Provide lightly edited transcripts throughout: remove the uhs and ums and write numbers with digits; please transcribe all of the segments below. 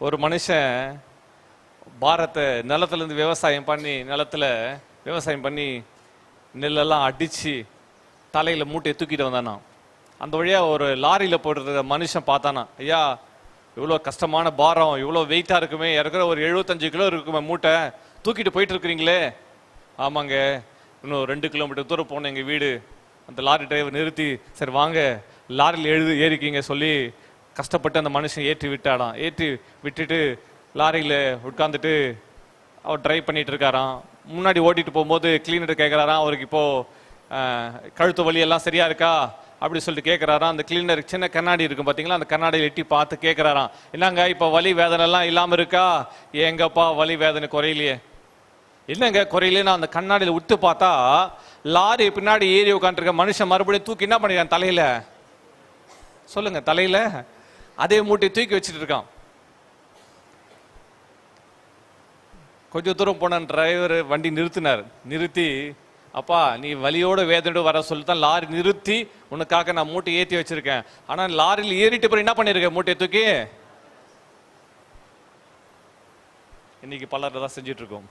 ஒரு மனுஷன் பாரத்தை நிலத்துலேருந்து விவசாயம் பண்ணி நெல்லெல்லாம் அடித்து தலையில் மூட்டையை தூக்கிட்டு வந்தானா. அந்த வழியாக ஒரு லாரியில் போடுற மனுஷன் பார்த்தானா, ஐயா இவ்வளோ கஷ்டமான பாரம், இவ்வளோ வெயிட்டாக இருக்குமே, இறக்குற ஒரு 75 கிலோ இருக்குமே மூட்டை, தூக்கிட்டு போயிட்டு இருக்கிறீங்களே. ஆமாங்க, இன்னும் 2 கிலோமீட்டர் தூரம் போனேன் எங்கள் வீடு. அந்த லாரி டிரைவர் நிறுத்தி, சரி வாங்க லாரியில் ஏறிக்கிங்க சொல்லி கஷ்டப்பட்டு அந்த மனுஷன் ஏற்றி விட்டுட்டு லாரியில் உட்காந்துட்டு அவர் ட்ரைவ் பண்ணிட்டு இருக்காராம். முன்னாடி ஓட்டிட்டு போகும்போது கிளீனர் கேட்குறாராம், அவருக்கு இப்போது கழுத்து வலியெல்லாம் சரியா இருக்கா அப்படி சொல்லிட்டு கேட்குறாராம். அந்த கிளீனர் சின்ன கண்ணாடி இருக்கும் பார்த்தீங்களா, அந்த கண்ணாடியில் எட்டி பார்த்து கேட்குறாராம், என்னங்க இப்போ வலி வேதனைலாம் இல்லாமல் இருக்கா? ஏங்கப்பா வலி வேதனை குறையிலையே. என்னங்க குறையிலேயே. அந்த கண்ணாடியில் விட்டு பார்த்தா லாரி பின்னாடி ஏறி உட்காந்துருக்க மனுஷன் மறுபடியும் தூக்கி என்ன பண்ணிடுறான், தலையில சொல்லுங்க, தலையில அதே மூட்டை தூக்கி வச்சுட்டு இருக்கான். கொஞ்சம் தூரம் போன டிரைவர் வண்டி நிறுத்தி, அப்பா நீ வலியோட வேதனையோட வர சொல்லித்தான் லாரி நிறுத்தி உனக்காக நான் மூட்டை ஏற்றி வச்சிருக்கேன். ஆனா லாரியில் ஏறிட்டு போய் என்ன பண்ணிருக்க, மூட்டையை தூக்கி. இன்னைக்கு பலர் தான் செஞ்சுட்டு இருக்கோம்.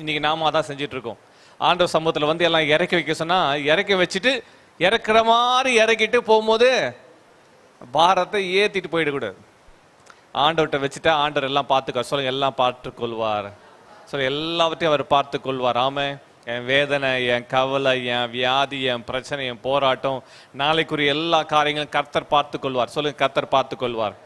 இன்னைக்கு நாம அதான் செஞ்சுட்டு இருக்கோம். ஆண்டவர் சமூகத்தில் எல்லாம் இறக்கி வைக்க சொன்னா இறக்கி வச்சுட்டு இறக்குற மாதிரி இறக்கிட்டு போகும்போது பாரத்தை ஏத்திட்டு போயிடக்கூடாது. ஆண்டவர்கிட்ட வச்சுட்டா ஆண்டவர் எல்லாம் பார்த்துக்க சொல்லுங்க, எல்லாம் பார்த்து கொள்வார். சொல்ல எல்லாவற்றையும் அவர் பார்த்து கொள்வார். ஆமே, என் வேதனை, என் கவலை, என் வியாதி, என் பிரச்சனை, என் போராட்டம், நாளைக்குரிய எல்லா காரியங்களும் கர்த்தர் பார்த்து கொள்வார். சொல்லுங்க, கர்த்தர் பார்த்து கொள்வார்.